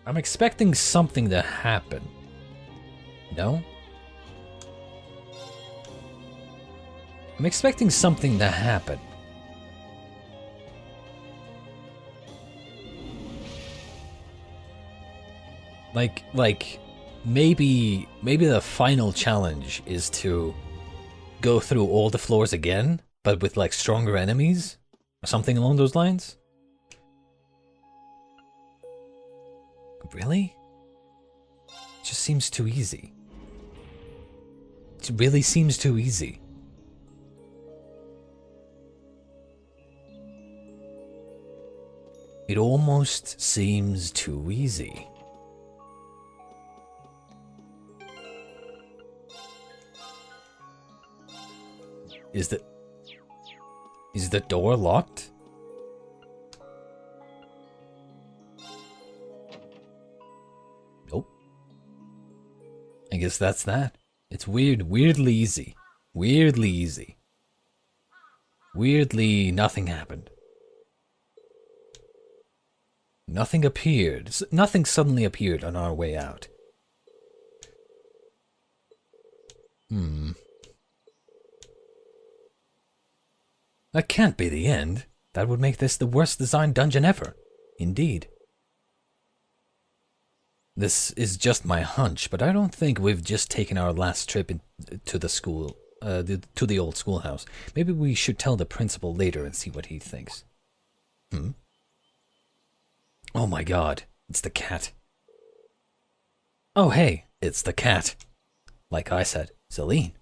I'm expecting something to happen. No? I'm expecting something to happen. Like, maybe the final challenge is to go through all the floors again, but with like stronger enemies? Or something along those lines? Really? It just seems too easy. It really seems too easy. It almost seems too easy. Is the door locked? Nope. I guess that's that. It's weirdly easy. Weirdly easy. Weirdly, nothing happened. Nothing appeared. Nothing suddenly appeared on our way out. That can't be the end. That would make this the worst designed dungeon ever. Indeed. This is just my hunch, but I don't think we've just taken our last trip to the school, to the old schoolhouse. Maybe we should tell the principal later and see what he thinks. Oh my god, it's the cat. Oh hey, it's the cat. Like I said, Celine.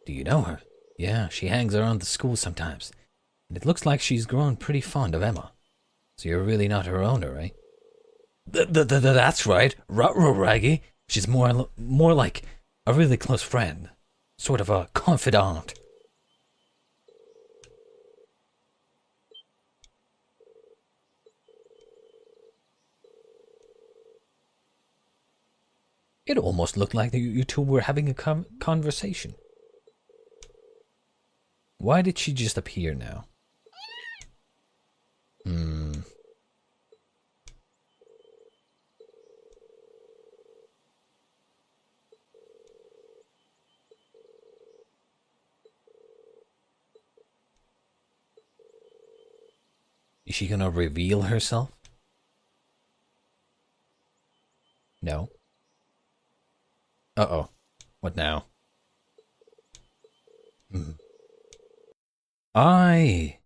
Do you know her? Yeah, she hangs around the school sometimes. And it looks like she's grown pretty fond of Emma. So you're really not her owner, eh? That's right, ruh-roh, Raggy. She's more like a really close friend. Sort of a confidant. It almost looked like you two were having a conversation. Why did she just appear now? Is she gonna reveal herself? No. Uh-oh. What now? My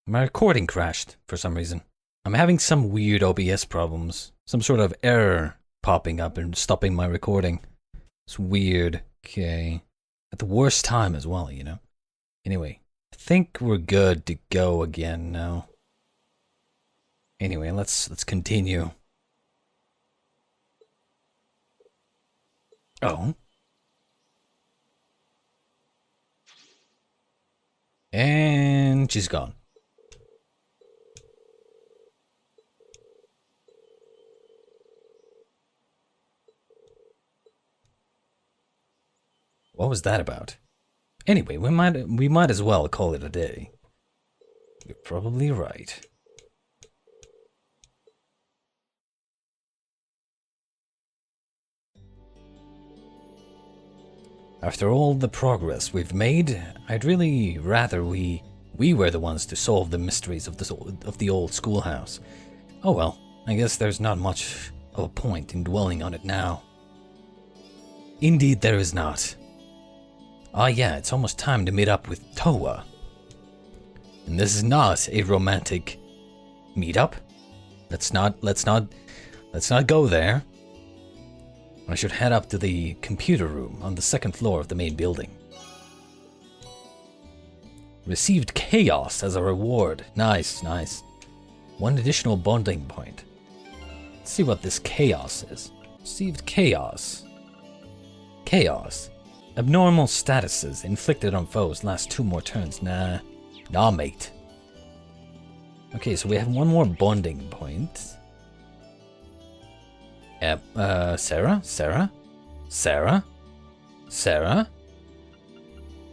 recording crashed for some reason. I'm having some weird OBS problems. Some sort of error popping up and stopping my recording. It's weird. Okay. At the worst time as well, you know? Anyway, I think we're good to go again now. Anyway, let's continue. Oh. And she's gone. What was that about? Anyway, we might as well call it a day. You're probably right. After all the progress we've made, I'd really rather we were the ones to solve the mysteries of the old schoolhouse. Oh well, I guess there's not much of a point in dwelling on it now. Indeed there is not. Ah yeah, it's almost time to meet up with Toa. And this is not a romantic meetup. Let's not go there. I should head up to the computer room on the second floor of the main building. Received chaos as a reward. Nice, nice. One additional bonding point. Let's see what this chaos is. Received chaos. Chaos. Abnormal statuses inflicted on foes last 2 more turns. Nah, mate. Okay, so we have one more bonding point. Sara?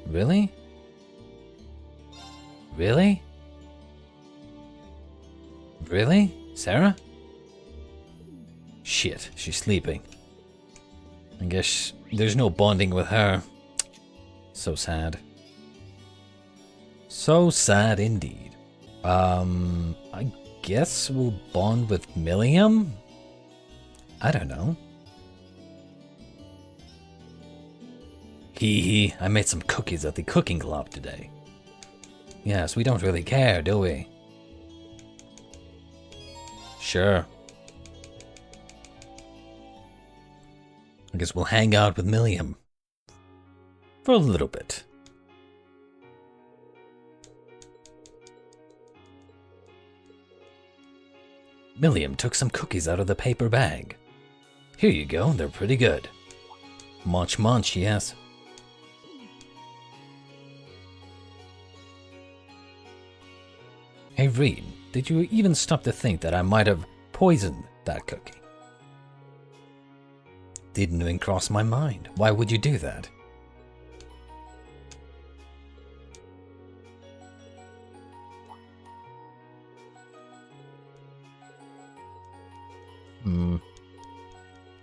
Really? Really? Really? Sara? Shit, she's sleeping. I guess there's no bonding with her. So sad. So sad indeed. I guess we'll bond with Milliam? I don't know. Hee hee, I made some cookies at the cooking club today. Yes, we don't really care, do we? Sure. I guess we'll hang out with Milliam. For a little bit. Milliam took some cookies out of the paper bag. Here you go, they're pretty good. Munch munch, yes. Hey Reed, did you even stop to think that I might have poisoned that cookie? Didn't even cross my mind. Why would you do that?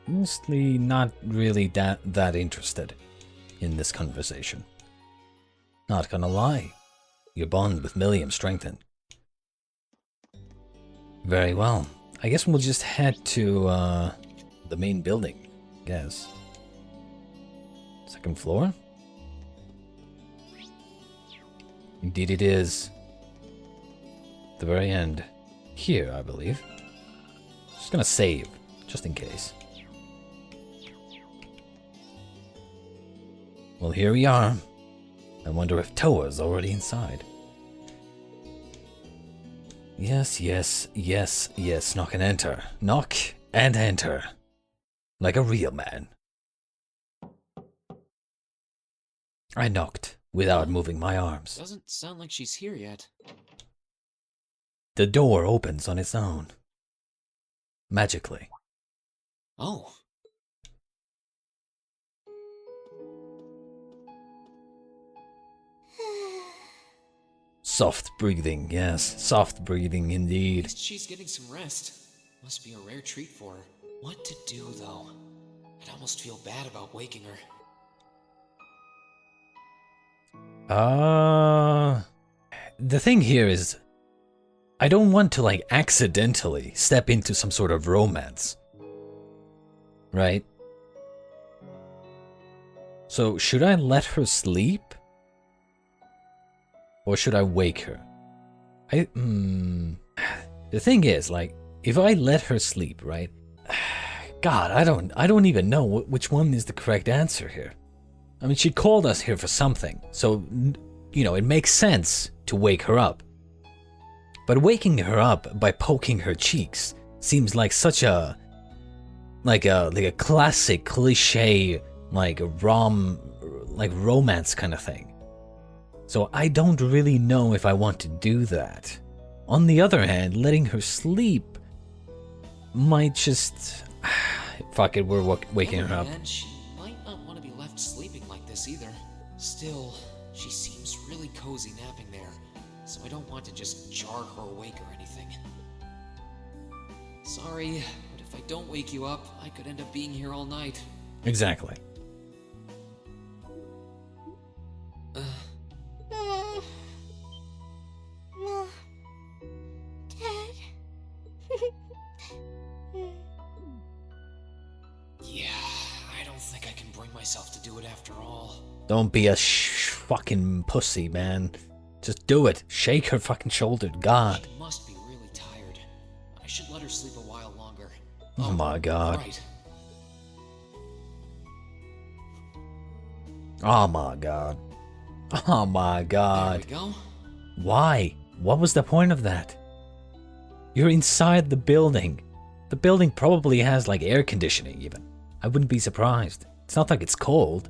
Honestly, not really that interested in this conversation. Not gonna lie, your bond with Milliam strengthened. Very well. I guess we'll just head to the main building, I guess. Second floor? Indeed it is. The very end. Here, I believe. Just gonna save, just in case. Well, here we are. I wonder if Toa's already inside. Yes, yes, yes, yes, knock and enter. Knock and enter. Like a real man. I knocked without moving my arms. Doesn't sound like she's here yet. The door opens on its own. Magically. Oh. Soft breathing, yes. Soft breathing indeed. At least she's getting some rest. Must be a rare treat for her. What to do, though? I'd almost feel bad about waking her. The thing here is, I don't want to, like, accidentally step into some sort of romance. Right? So, should I let her sleep? Or should I wake her? The thing is, like, if I let her sleep, right? God, I don't even know which one is the correct answer here. I mean, she called us here for something, so, you know, it makes sense to wake her up. But waking her up by poking her cheeks seems like such a, like a classic cliche, like a romance kind of thing. So I don't really know if I want to do that. On the other hand, letting her sleep might just... Fuck it, we're waking her up. And she might not want to be left sleeping like this either. Still, she seems really cozy napping there, so I don't want to just jar her awake or anything. Sorry, but if I don't wake you up, I could end up being here all night. Exactly. Yeah, I don't think I can bring myself to do it after all. Don't be a fucking pussy, man. Just do it. Shake her fucking shoulder, God. She must be really tired. I should let her sleep a while longer. Oh my God. Right. Oh my God. Oh my God. There we go. Why? What was the point of that? You're inside the building. The building probably has like air conditioning even. I wouldn't be surprised. It's not like it's cold.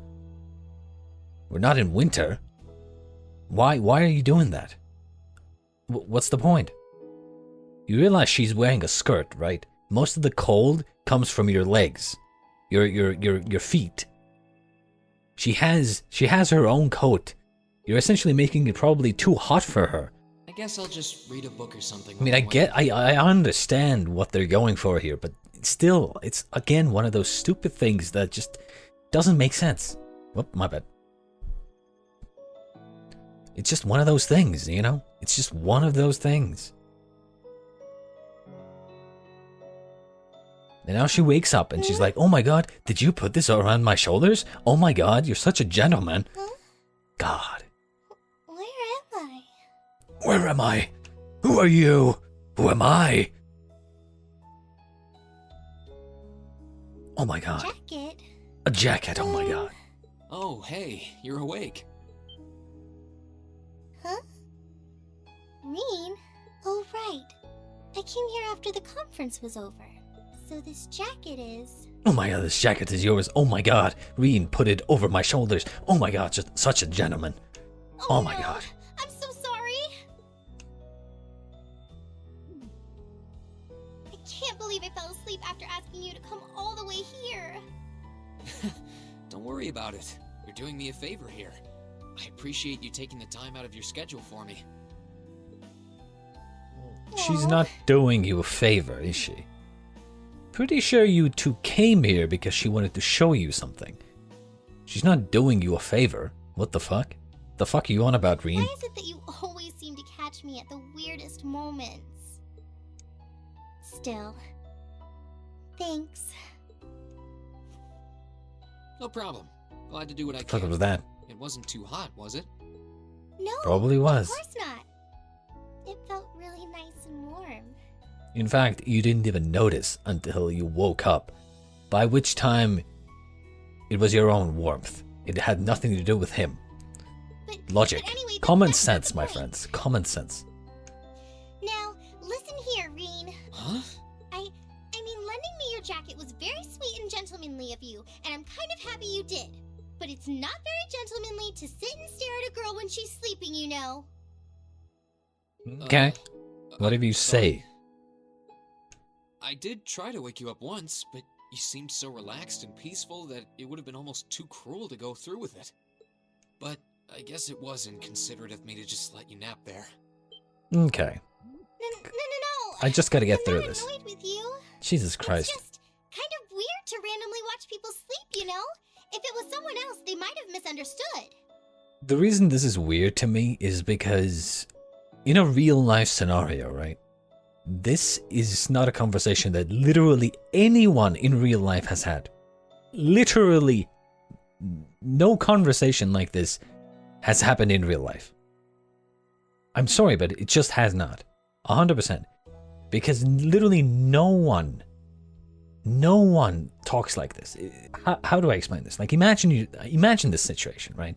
We're not in winter. Why are you doing that? What's the point? You realize she's wearing a skirt, right? Most of the cold comes from your legs. Your feet. She has her own coat. You're essentially making it probably too hot for her. I guess I'll just read a book or something. I mean, I understand what they're going for here, but still, it's again one of those stupid things that just doesn't make sense. Whoop, my bad. It's just one of those things, you know? It's just one of those things. And now she wakes up and she's like, oh my god, did you put this around my shoulders? Oh my god, you're such a gentleman. Huh? God. Where am I? Where am I? Who are you? Who am I? Oh my god. Jacket? A jacket, oh my god. Oh, hey, you're awake. Huh? Reen? Oh, right. I came here after the conference was over. So this jacket is... Oh my god, this jacket is yours. Oh my god. Reen put it over my shoulders. Oh my god, just such a gentleman. Oh my no. god. I'm so sorry. I can't believe I fell asleep after asking you to come all the way here. Don't worry about it. You're doing me a favor here. I appreciate you taking the time out of your schedule for me. She's Aw. not doing you a favor, is she? Pretty sure you two came here because she wanted to show you something. She's not doing you a favor. What the fuck? The fuck are you on about, Reen? Why is it that you always seem to catch me at the weirdest moments? Still, thanks. No problem. Glad to do what I Fuck can. was that? It wasn't too hot, was it? No, Probably was. of course not. It felt really nice and warm. In fact, you didn't even notice until you woke up. By which time, it was your own warmth. It had nothing to do with him. Logic. But anyway, Common that's not sense, the my point. friends. Common sense. Now, listen here, Reen. Huh? I mean, lending me your jacket was very sweet and gentlemanly of you, and I'm kind of happy you did. But it's not very gentlemanly to sit and stare at a girl when she's sleeping, you know. Okay. Whatever you say. I did try to wake you up once, but you seemed so relaxed and peaceful that it would have been almost too cruel to go through with it. But I guess it was inconsiderate of me to just let you nap there. Okay. No. I just gotta get I'm through not this. annoyed with you. Jesus Christ. It's just kind of weird to randomly watch people sleep, you know? If it was someone else, they might have misunderstood. The reason this is weird to me is because in a real life scenario, right? This is not a conversation that literally anyone in real life has had. Literally no conversation like this has happened in real life. I'm sorry, but it just has not. 100%. Because literally no one talks like this. How do I explain this? Like imagine this situation, right?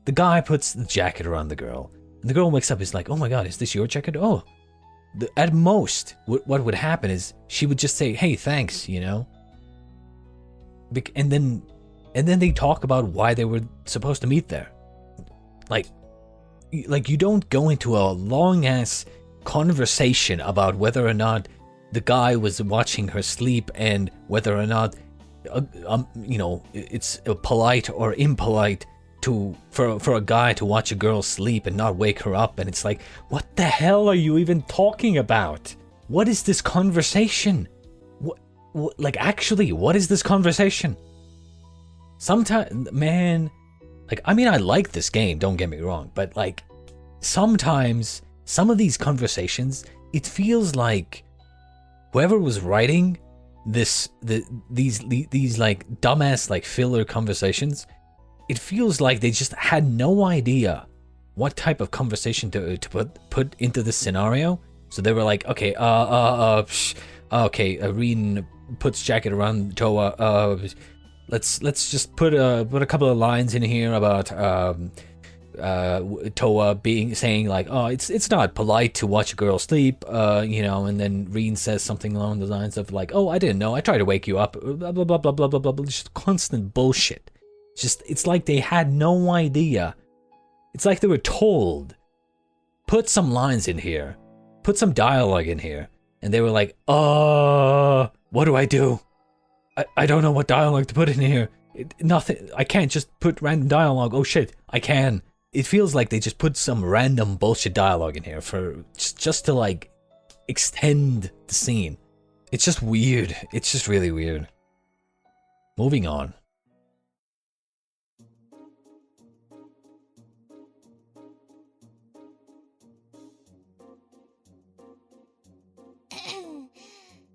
The guy puts the jacket around the girl, and the girl wakes up, is like, oh my god, is this your jacket? Oh. At most, what would happen is she would just say, hey, thanks, you know? And then they talk about why they were supposed to meet there. Like you don't go into a long-ass conversation about whether or not the guy was watching her sleep and whether or not, you know, it's polite or impolite for a guy to watch a girl sleep and not wake her up. And it's like, what the hell are you even talking about? What is this conversation? What like, actually, what is this conversation? Sometimes, man, like, I mean, I like this game, don't get me wrong, but like, sometimes some of these conversations, it feels like whoever was writing these like dumbass like filler conversations, it feels like they just had no idea what type of conversation to put into this scenario. So they were like, okay, Reen puts jacket around Toa. Let's just put a couple of lines in here about Toa saying like, oh, it's not polite to watch a girl sleep, you know, and then Reen says something along the lines of like, oh, I didn't know, I tried to wake you up, blah blah blah blah blah blah blah, just constant bullshit. It's like they had no idea. It's like they were told, put some lines in here, put some dialogue in here, and they were like, what do I do? I don't know what dialogue to put in here. Nothing. I can't just put random dialogue. Oh shit, I can. it feels like they just put some random bullshit dialogue in here for just to like extend the scene. It's just weird. It's just really weird. Moving on.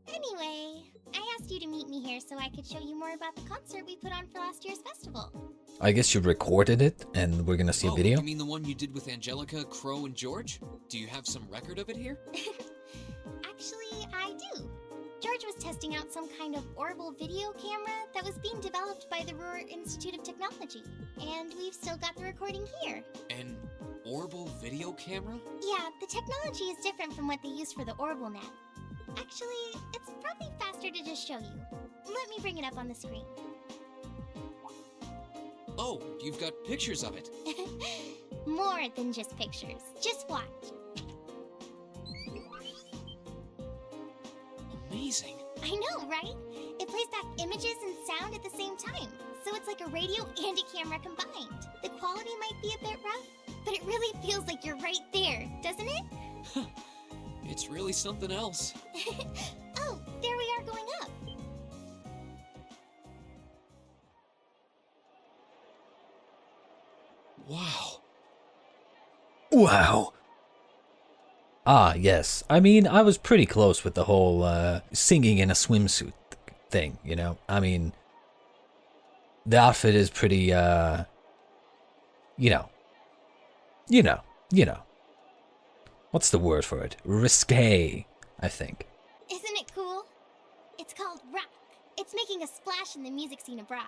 Anyway, I asked you to meet me here so I could show you more about the concert we put on for last year's festival. I guess you recorded it and we're gonna see a video? You mean the one you did with Angelica, Crow, and George? Do you have some record of it here? Actually, I do. George was testing out some kind of orbital video camera that was being developed by the Ruhr Institute of Technology. And we've still got the recording here. An orbital video camera? Yeah, the technology is different from what they use for the orbital net. Actually, it's probably faster to just show you. Let me bring it up on the screen. Oh, you've got pictures of it. More than just pictures. Just watch. Amazing. I know, right? It plays back images and sound at the same time. So it's like a radio and a camera combined. The quality might be a bit rough, but it really feels like you're right there, doesn't it? It's really something else. Oh, there we are going up. Wow. Wow. Ah, yes. I mean, I was pretty close with the whole singing in a swimsuit thing, you know? I mean, the outfit is pretty, you know. What's the word for it? Risque, I think. Isn't it cool? It's called rock. It's making a splash in the music scene abroad.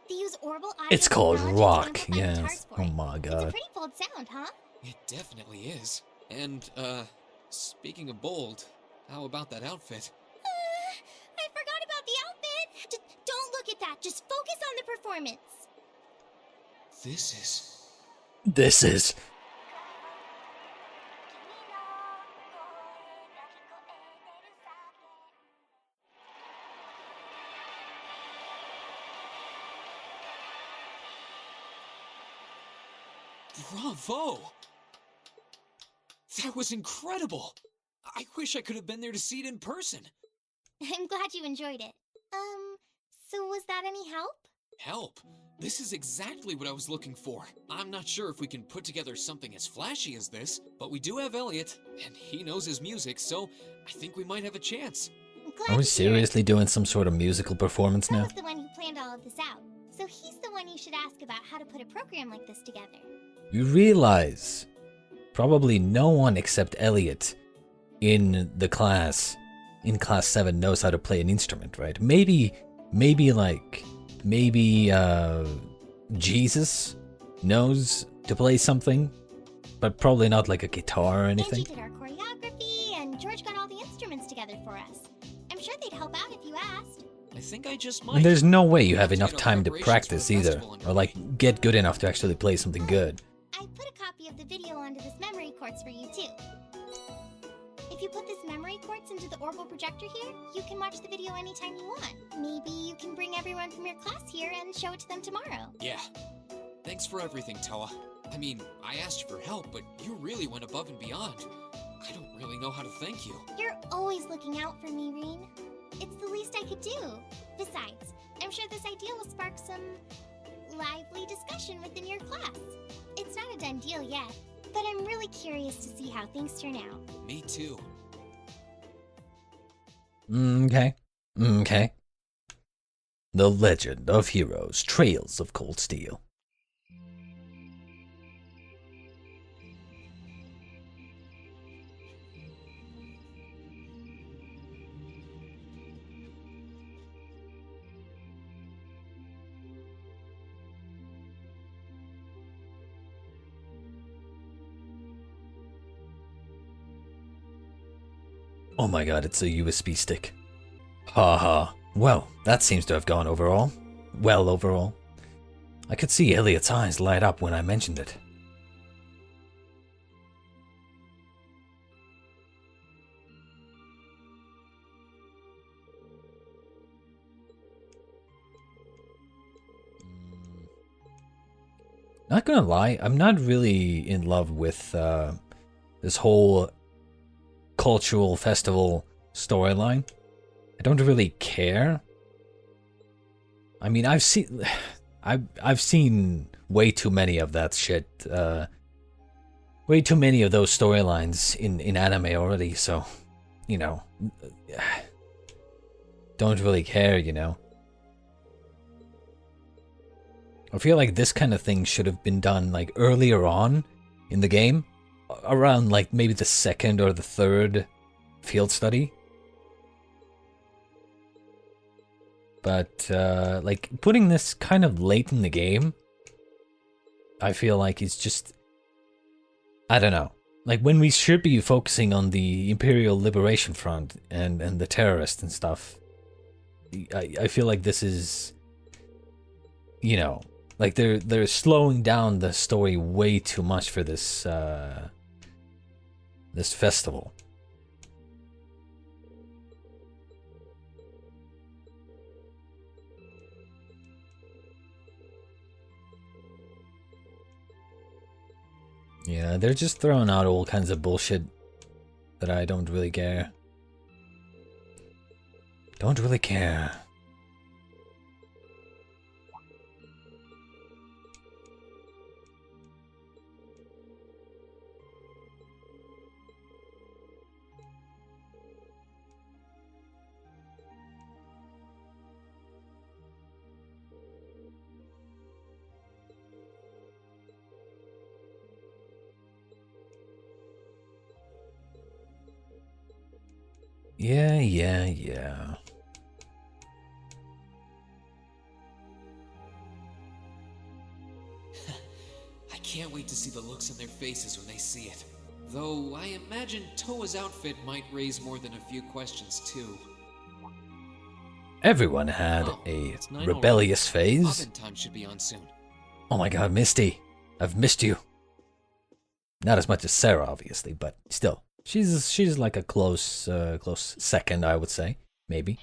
They use orbital audio. It's called technology to rock, amplify guitar yes. scoring. Oh my It's a god. pretty bold sound, huh? It definitely is. And, speaking of bold, how about that outfit? I forgot about the outfit. Don't look at that. Just focus on the performance. This is... Bravo! That was incredible! I wish I could have been there to see it in person. I'm glad you enjoyed it. So was that any help? Help? This is exactly what I was looking for. I'm not sure if we can put together something as flashy as this, but we do have Elliot, and he knows his music, so I think we might have a chance. I'm glad Are we to hear it. seriously doing some sort of musical performance Crow now? was the one who planned all of this out, so he's the one you should ask about how to put a program like this together. You realize probably no one except Elliot in the class, in class 7, knows how to play an instrument, right? Maybe Jesus knows to play something, but probably not like a guitar or anything. Angie did our choreography, and George got all the instruments together for us. I'm sure they'd help out if you asked. I think I just might. And there's no way you have to enough get our time to preparations practice for the either, festival or underway. like get good enough to actually play something good. I put a copy of the video onto this memory quartz for you too. If you put this memory quartz into the orbital projector here, you can watch the video anytime you want. Maybe you can bring everyone from your class here and show it to them tomorrow. Yeah. Thanks for everything, Toa. I mean, I asked you for help, but you really went above and beyond. I don't really know how to thank you. You're always looking out for me, Reen. It's the least I could do. Besides, I'm sure this idea will spark some lively discussion within your class. It's not a done deal yet, but I'm really curious to see how things turn out. Me too. Okay. The Legend of Heroes, Trails of Cold Steel. Oh my god, it's a USB stick. Haha. Well, that seems to have gone overall. Well, overall. I could see Elliot's eyes light up when I mentioned it. Not gonna lie, I'm not really in love with this whole cultural festival storyline. I don't really care. I mean, I've seen way too many of that shit. Way too many of those storylines in anime already. So, you know, don't really care. You know. I feel like this kind of thing should have been done like earlier on in the game, around like maybe the second or the third field study. But like putting this kind of late in the game, I feel like it's just, I don't know. Like when we should be focusing on the Imperial Liberation Front and the terrorists and stuff, I feel like this is, you know, like they're slowing down the story way too much for this this festival. Yeah, they're just throwing out all kinds of bullshit that I don't really care. Don't really care. Yeah. I can't wait to see the looks on their faces when they see it. Though I imagine Toa's outfit might raise more than a few questions too. Everyone had a it's 9 rebellious already. phase. Oven time should be on soon. Oh my god, Misty. I've missed you. Not as much as Sara, obviously, but still. She's like a close second, I would say. Maybe.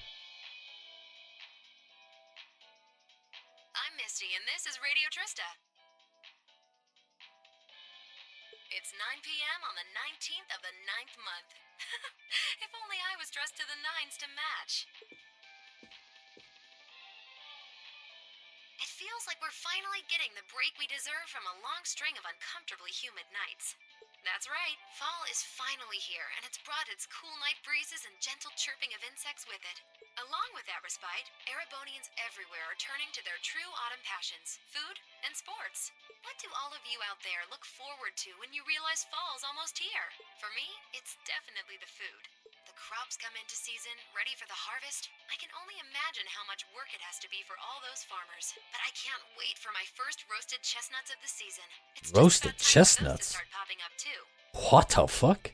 I'm Misty, and this is Radio Trista. It's 9 p.m. on the 19th of the 9th month. If only I was dressed to the nines to match. It feels like we're finally getting the break we deserve from a long string of uncomfortably humid nights. That's right, fall is finally here, and it's brought its cool night breezes and gentle chirping of insects with it. Along with that respite, Erebonians everywhere are turning to their true autumn passions, food and sports. What do all of you out there look forward to when you realize fall's almost here? For me, it's definitely the food. The crops come into season, ready for the harvest. I can only imagine how much work it has to be for all those farmers. But I can't wait for my first roasted chestnuts of the season. It's Roasted just about time for those chestnuts? to start popping up too. What the fuck?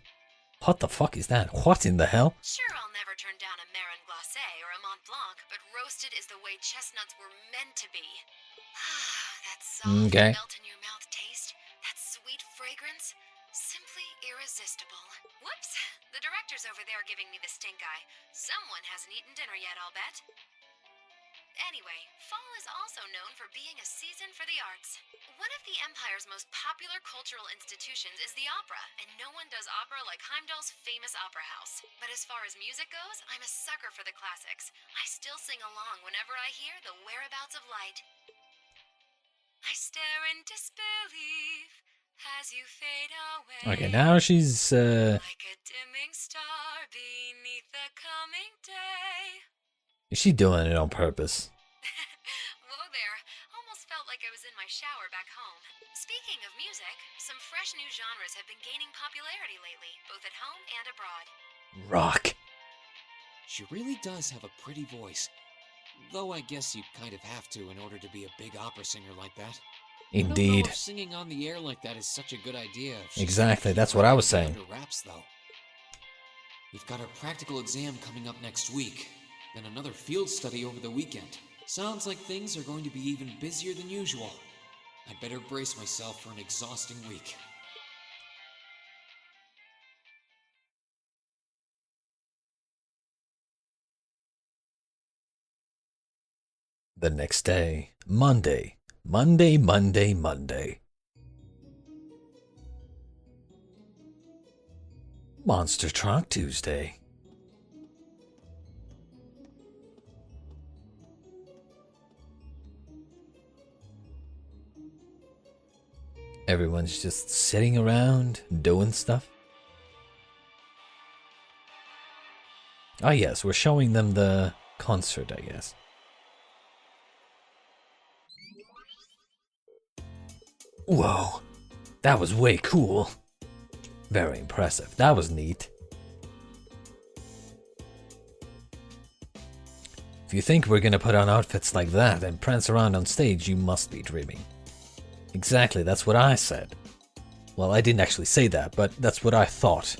What the fuck is that? What in the hell? Sure, I'll never turn down a Marin Glacé or a Mont Blanc, but roasted is the way chestnuts were meant to be. That soft, Okay. melt-in-your-mouth taste, that sweet fragrance, simply irresistible. Whoops, the director's over there giving me the stink eye. Someone hasn't eaten dinner yet, I'll bet. Anyway, fall is also known for being a season for the arts. One of the Empire's most popular cultural institutions is the opera, and no one does opera like Heimdall's famous opera house. But as far as music goes, I'm a sucker for the classics. I still sing along whenever I hear The Whereabouts of Light. I stare in disbelief as you fade away. Okay, now she's Like a dimming star beneath the coming day. is she doing it on purpose? Whoa there. Almost felt like I was in my shower back home. Speaking of music, some fresh new genres have been gaining popularity lately, both at home and abroad. Rock. She really does have a pretty voice. Though I guess you kind of have to in order to be a big opera singer like that. I don't know Indeed. if singing on the air like that is such a good idea. if she's Exactly, gonna that's keep what I her was idea saying. under wraps, though. We've got our practical exam coming up next week, then another field study over the weekend. Sounds like things are going to be even busier than usual. I'd better brace myself for an exhausting week. The next day, Monday. Monday. Monster Truck Tuesday. Everyone's just sitting around, doing stuff. Ah yes, we're showing them the concert, I guess. Whoa, that was way cool. Very impressive. That was neat. If you think we're gonna put on outfits like that and prance around on stage, you must be dreaming. Exactly, that's what I said. Well, I didn't actually say that, but that's what I thought.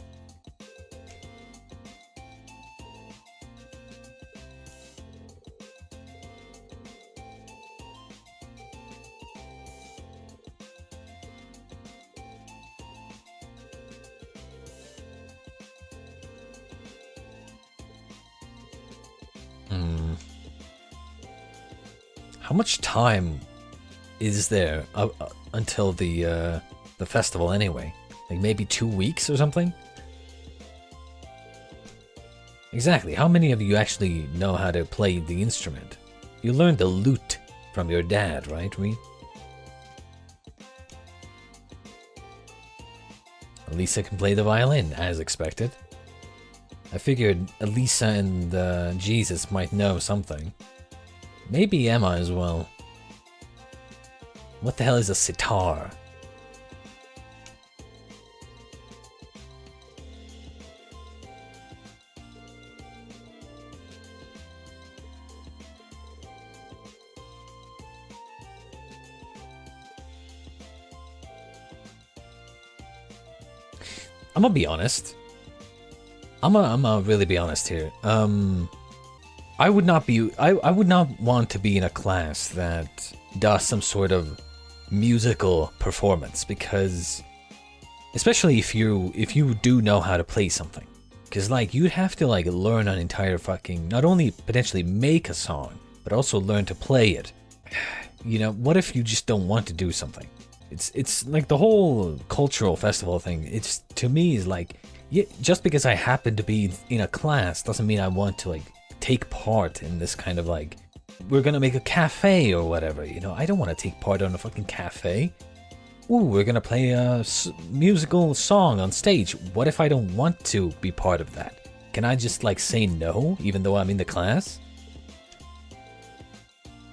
How much time is there until the festival anyway? Like maybe 2 weeks or something? Exactly. How many of you actually know how to play the instrument? You learned the lute from your dad, right, Reed? Elisa can play the violin, as expected. I figured Elisa and Jesus might know something. Maybe Emma as well. What the hell is a sitar? I'm gonna be honest. I'm gonna really be honest here. I would not want to be in a class that does some sort of musical performance, because especially if you do know how to play something, because like you'd have to like learn an entire fucking, not only potentially make a song, but also learn to play it. You know, what if you just don't want to do something? It's like the whole cultural festival thing. It's, to me, is like, yeah, just because I happen to be in a class doesn't mean I want to like take part in this kind of like, we're gonna make a cafe or whatever, you know. I don't want to take part on a fucking cafe. Ooh, we're gonna play a musical song on stage. What if I don't want to be part of that? Can I just like say no, even though I'm in the class?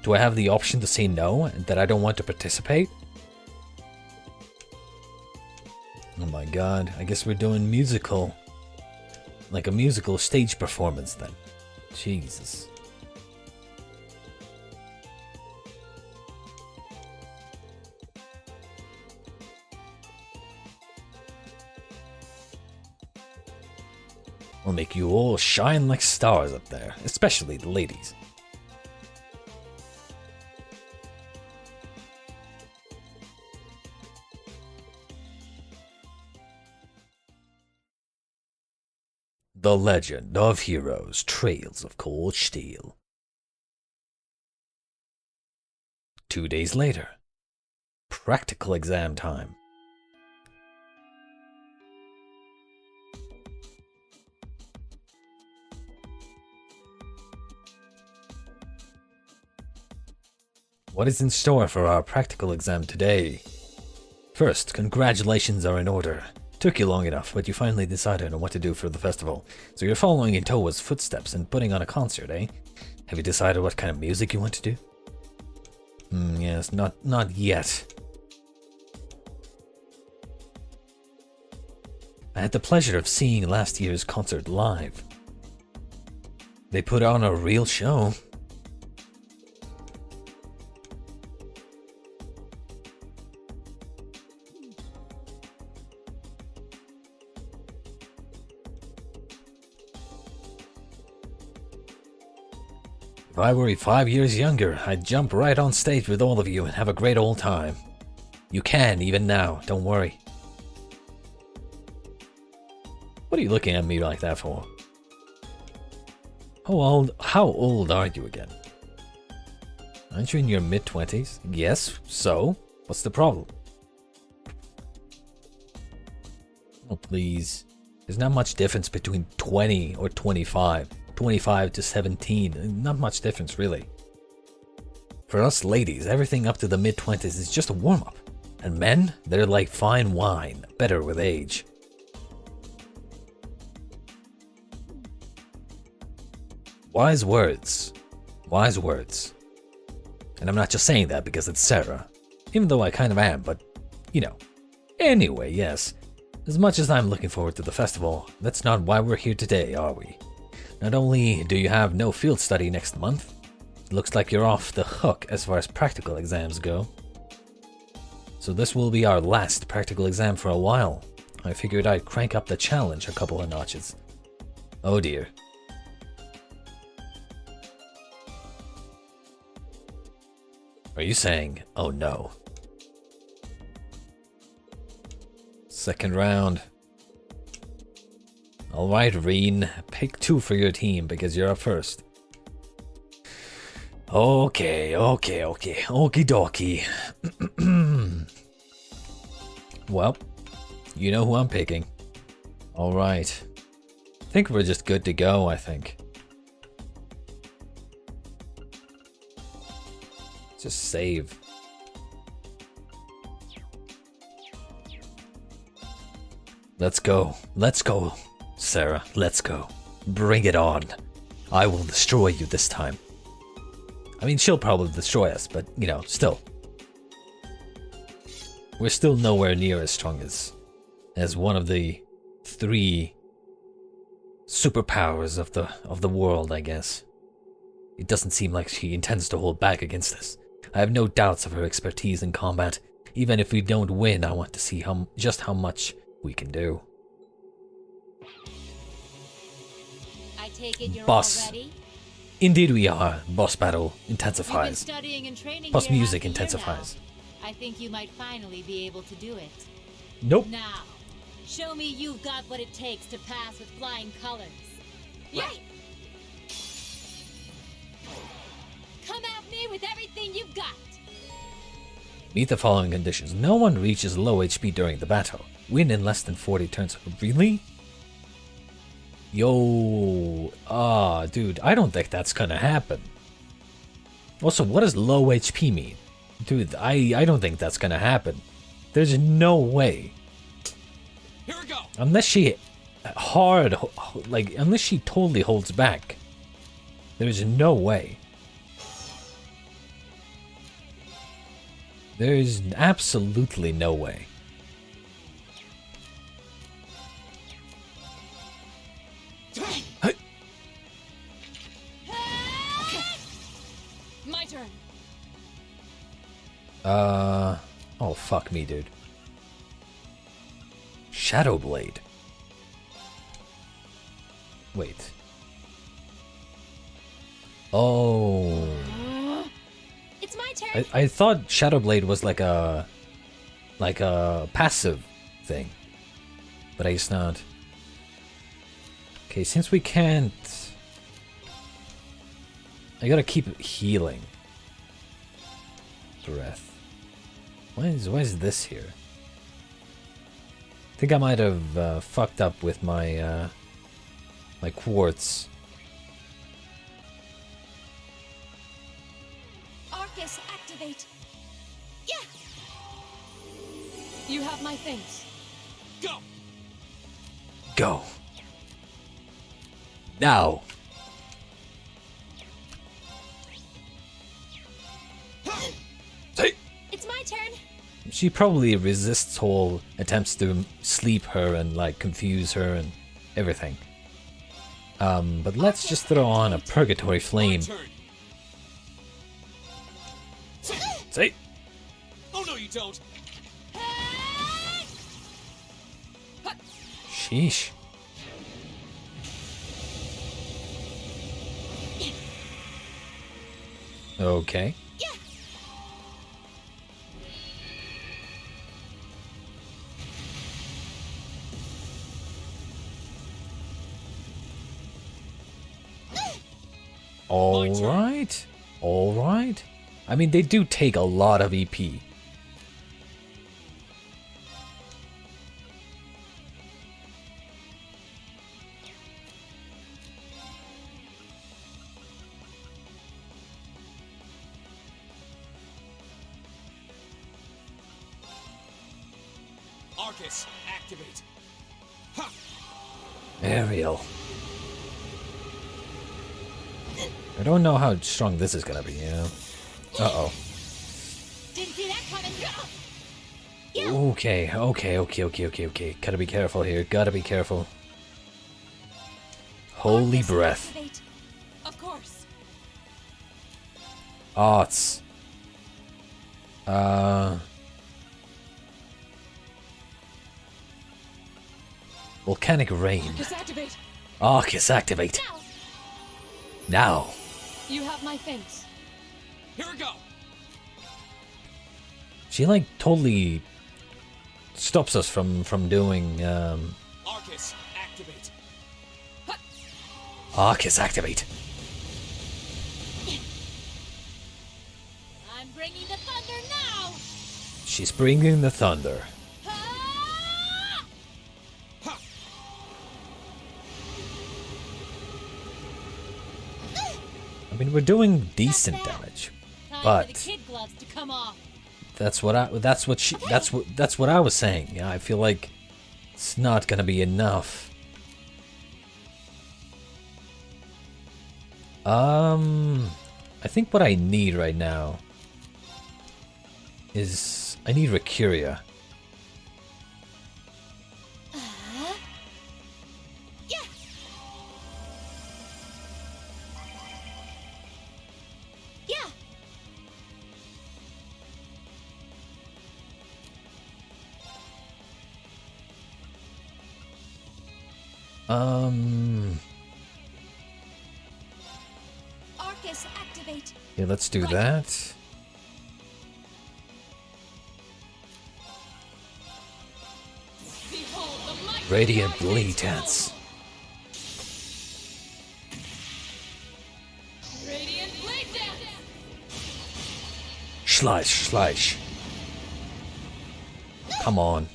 Do I have the option to say no, that I don't want to participate? Oh my god, I guess we're doing musical, like a musical stage performance then. Jesus. We'll make you all shine like stars up there, especially the ladies. The Legend of Heroes, Trails of Cold Steel. 2 days later. Practical exam time. What is in store for our practical exam today? First, congratulations are in order. Took you long enough, but you finally decided on what to do for the festival. So you're following in Towa's footsteps and putting on a concert, eh? Have you decided what kind of music you want to do? Yes, not yet. I had the pleasure of seeing last year's concert live. They put on a real show. If I were 5 years younger, I'd jump right on stage with all of you and have a great old time. You can, even now, don't worry. What are you looking at me like that for? How old are you again? Aren't you in your mid-20s? Yes, so? What's the problem? Oh, please. There's not much difference between 20 or 25. 25 to 17. Not much difference, really. For us ladies, everything up to the mid-20s is just a warm-up. And men, they're like fine wine, better with age. Wise words. Wise words. And I'm not just saying that because it's Sara. Even though I kind of am, but, you know. Anyway, yes. As much as I'm looking forward to the festival, that's not why we're here today, are we? Not only do you have no field study next month, it looks like you're off the hook as far as practical exams go. So this will be our last practical exam for a while. I figured I'd crank up the challenge a couple of notches. Oh dear. Are you saying, oh no? Second round. Alright, Reen. Pick 2 for your team because you're up first. Okay. Okie dokie. Well, you know who I'm picking. Alright. I think we're just good to go, I think. Just save. Let's go, Sara, let's go. Bring it on. I will destroy you this time. I mean, she'll probably destroy us, but, you know, still. We're still nowhere near as strong as one of the 3 superpowers of the world, I guess. It doesn't seem like she intends to hold back against us. I have no doubts of her expertise in combat. Even if we don't win, I want to see just how much we can do. I take it you're Boss. all ready? Indeed we are. Boss battle intensifies. You've been studying and training Plus here music half a year intensifies. now. I think you might finally be able to do it. Nope. Now, show me you've got what it takes to pass with flying colors. Right. Come at me with everything you've got. Meet the following conditions. No one reaches low HP during the battle. Win in less than 40 turns. Really? Yo. Dude, I don't think that's gonna happen. Also, what does low HP mean? Dude, I don't think that's gonna happen. There's no way. Here we go. Unless she unless she totally holds back. There's no way. There's absolutely no way. Hey. My turn. Oh fuck me, dude. Shadow Blade. Wait. Oh. It's my turn. I thought Shadow Blade was like a passive thing. But I guess not. Okay, since we can't, I gotta keep healing. Breath. Why is this here? I think I might have fucked up with my my quartz. Arcus, activate. Yeah. You have my things. Go. Go. Now. Say. It's my turn. She probably resists all attempts to sleep her and like confuse her and everything. But let's just throw on a purgatory flame. My turn. Say. Oh no, you don't. Sheesh. Okay. Alright. Alright. I mean, they do take a lot of EP. Arcus, activate. Ha! Ariel. I don't know how strong this is gonna be, you know? Uh-oh. Didn't see that coming. Okay. Gotta be careful here. Gotta be careful. Holy Arcus, breath. activate. Of course. Arts. Volcanic rain. Arcus, activate. Arcus, activate. Now. You have my face. Here we go. She like totally stops us from doing Arcus, activate. Arcus, activate. I'm bringing the thunder now. She's bringing the thunder. Ah! Ha! I mean, we're doing decent damage, Time but for the kid gloves to come off. that's what I was saying. Yeah, I feel like it's not gonna be enough. I think what I need right now is I need Recuria. Yeah. Yeah. Arcus, activate. Yeah, let's do that. Behold the might Radiant of the Blade Arcus Dance. roll. Radiant blade dance. Slice. Come on.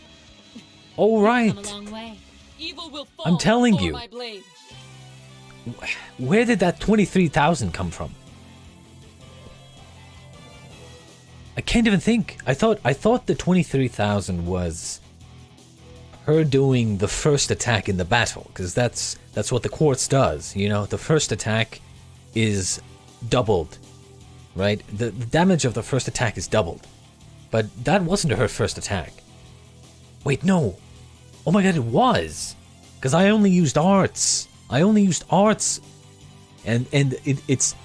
All Come right. a long way. Evil will fall I'm telling before you. my blade. Where did that 23,000 come from? I can't even think. I thought the 23,000 was her doing the first attack in the battle, because that's what the quartz does. You know, the first attack is doubled, right? The damage of the first attack is doubled, but that wasn't her first attack. Wait, no. Oh my god, it was, because I only used arts. And it's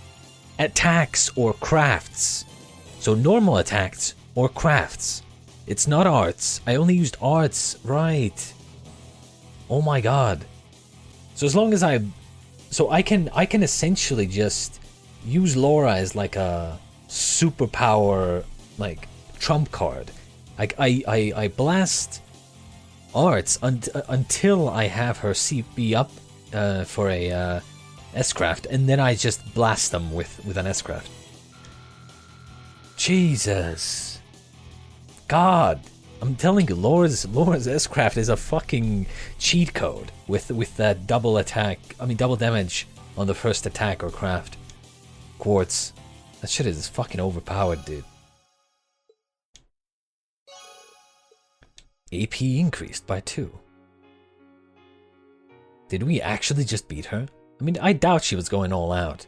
attacks or crafts. So normal attacks or crafts. It's not arts. I only used arts, right? Oh my god. So as long as I can essentially just use Laura as like a superpower, like trump card. I blast arts until I have her CP up for a S-craft, and then I just blast them with an S-craft. Jesus. God. I'm telling you, Laura's S-craft is a fucking cheat code with that double attack, double damage on the first attack or craft. Quartz. That shit is fucking overpowered, dude. AP increased by 2. Did we actually just beat her? I mean, I doubt she was going all out.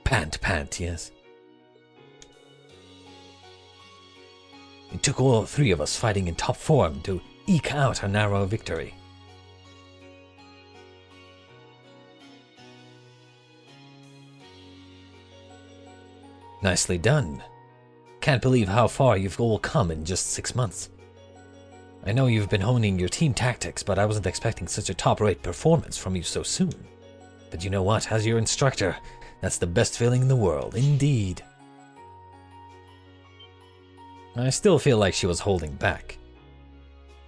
Pant, yes. It took all 3 of us fighting in top form to eke out a narrow victory. Nicely done. Can't believe how far you've all come in just 6 months. I know you've been honing your team tactics, but I wasn't expecting such a top-rate performance from you so soon. But you know what, as your instructor, that's the best feeling in the world, indeed. I still feel like she was holding back.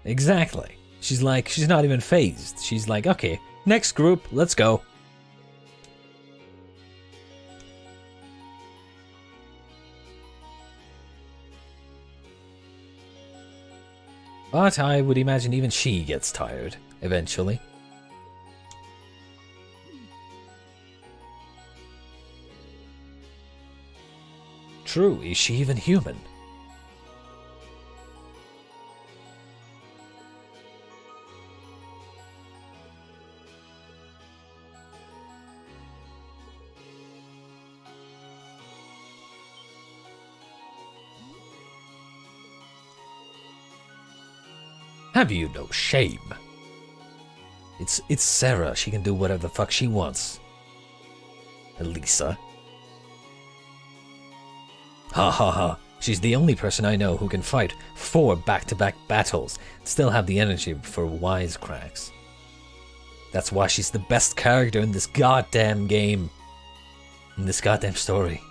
Exactly. She's not even phased. She's like, okay, next group, let's go. But I would imagine even she gets tired, eventually. True, is she even human? Have you no shame? It's Sara. She can do whatever the fuck she wants. Elisa. Ha ha ha. She's the only person I know who can fight 4 back-to-back battles and still have the energy for wisecracks. That's why she's the best character in this goddamn game. In this goddamn story.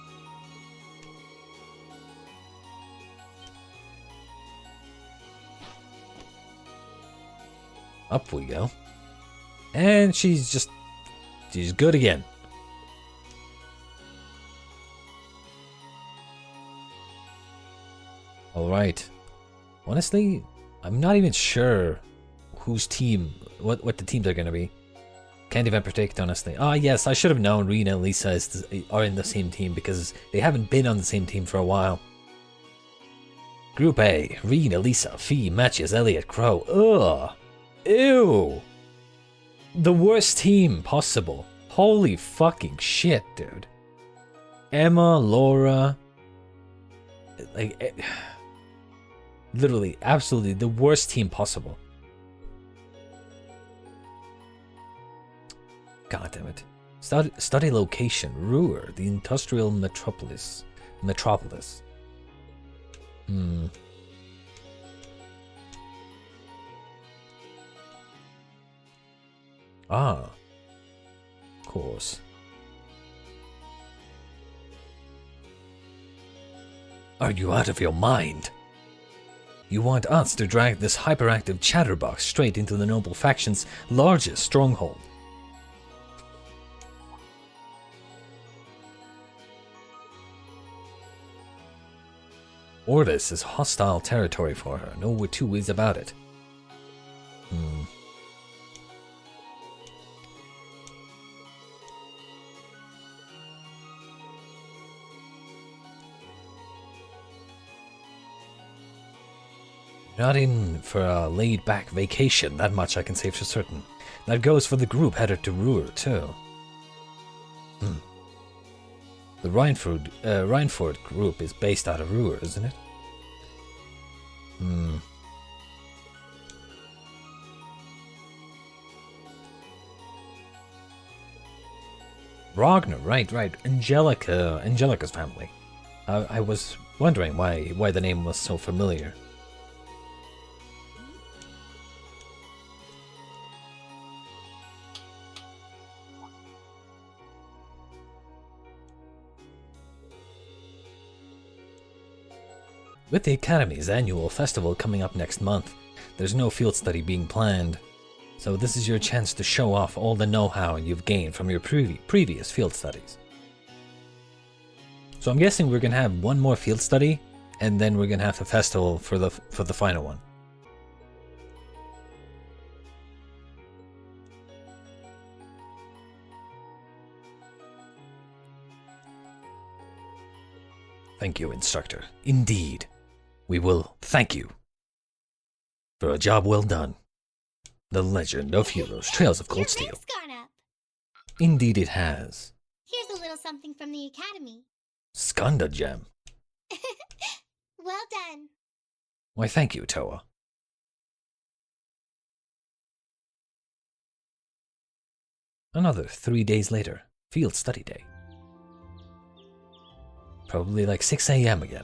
Up we go. And she's good again. Alright. Honestly, I'm not even sure whose team, what the teams are gonna be. Can't even predict, honestly. Ah, yes, I should have known Rena and Lisa are in the same team because they haven't been on the same team for a while. Group A, Rena, Lisa, Fee, Matches, Elliot, Crow. Ugh. Ew. The worst team possible. Holy fucking shit, dude. Emma, Laura. Like, literally, absolutely the worst team possible. God damn it. Study location, Ruhr, the industrial metropolis. Ah. Of course. Are you out of your mind? You want us to drag this hyperactive chatterbox straight into the noble faction's largest stronghold? Ordis is hostile territory for her, no two ways about it. Not in for a laid-back vacation, that much I can say for certain. That goes for the group headed to Ruhr, too. The Rheinford group is based out of Ruhr, isn't it? Ragnar, right. Angelica's family. I was wondering why the name was so familiar. With the Academy's annual festival coming up next month, there's no field study being planned. So this is your chance to show off all the know-how you've gained from your previous field studies. So I'm guessing we're gonna have one more field study, and then we're gonna have the festival for the final one. Thank you, instructor. Indeed. We will thank you for a job well done. The legend of heroes, Trails of Cold Steel. Your rank's gone up. Indeed it has. Here's a little something from the Academy. Skanda gem. Well done. Why, thank you, Toa. Another 3 days later, field study day. Probably like 6 AM again.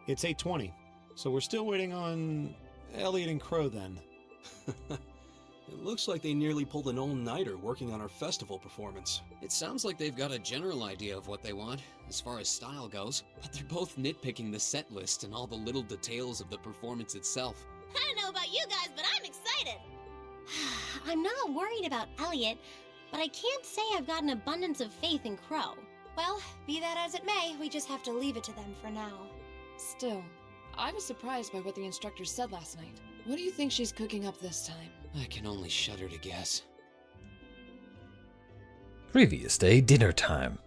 It's 8:20, so we're still waiting on Elliot and Crow then. It looks like they nearly pulled an all-nighter working on our festival performance. It sounds like they've got a general idea of what they want, as far as style goes, but they're both nitpicking the set list and all the little details of the performance itself. I don't know about you guys, but I'm excited. I'm not worried about Elliot, but I can't say I've got an abundance of faith in Crow. Well, be that as it may, we just have to leave it to them for now. Still, I was surprised by what the instructor said last night. What do you think she's cooking up this time? I can only shudder to guess. Previous day, dinner time.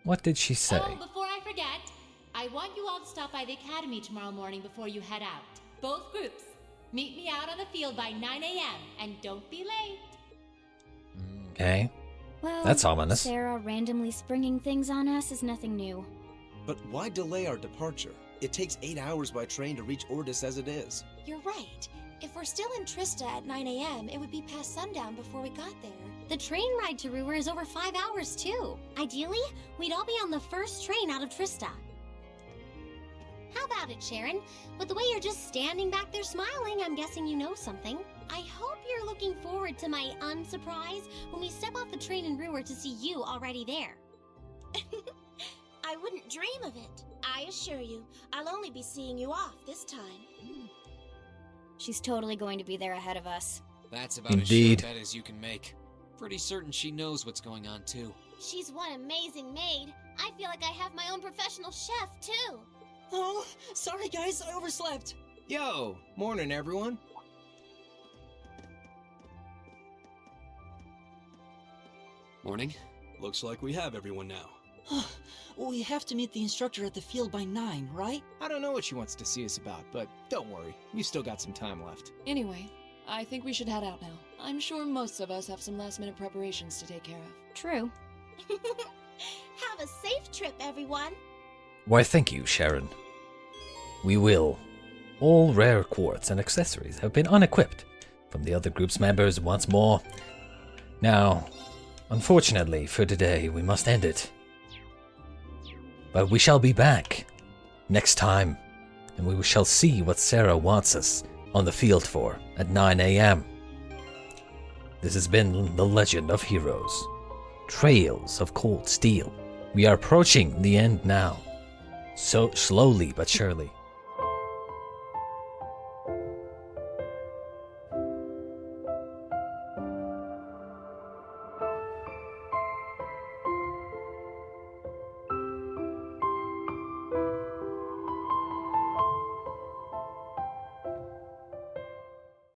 What did she say? Oh, before I forget, I want you all to stop by the academy tomorrow morning before you head out. Both groups. Meet me out on the field by 9 a.m. and don't be late. Okay. Well, That's ominous. Sara randomly springing things on us is nothing new. But why delay our departure? It takes 8 hours by train to reach Ordis as it is. You're right. If we're still in Trista at 9 a.m., it would be past sundown before we got there. The train ride to Ruhr is over 5 hours, too. Ideally, we'd all be on the first train out of Trista. How about it, Sharon? With the way you're just standing back there smiling, I'm guessing you know something. I hope you're looking forward to my unsurprise when we step off the train in Ruhr to see you already there. I wouldn't dream of it. I assure you, I'll only be seeing you off this time. She's totally going to be there ahead of us. That's about Indeed. as sure a bet as you can make. Pretty certain she knows what's going on, too. She's one amazing maid. I feel like I have my own professional chef, too. Oh, sorry guys, I overslept. Yo, morning everyone. Morning. Looks like we have everyone now. We have to meet the instructor at the field by 9, right? I don't know what she wants to see us about, but don't worry, we still got some time left. Anyway, I think we should head out now. I'm sure most of us have some last-minute preparations to take care of. True. Have a safe trip, everyone. Why, thank you, Sharon. We will. All rare quartz and accessories have been unequipped from the other group's members once more. Now, unfortunately for today, we must end it. But we shall be back next time, and we shall see what Sara wants us on the field for at 9 a.m. This has been The Legend of Heroes, Trails of Cold Steel. We are approaching the end now, so slowly but surely.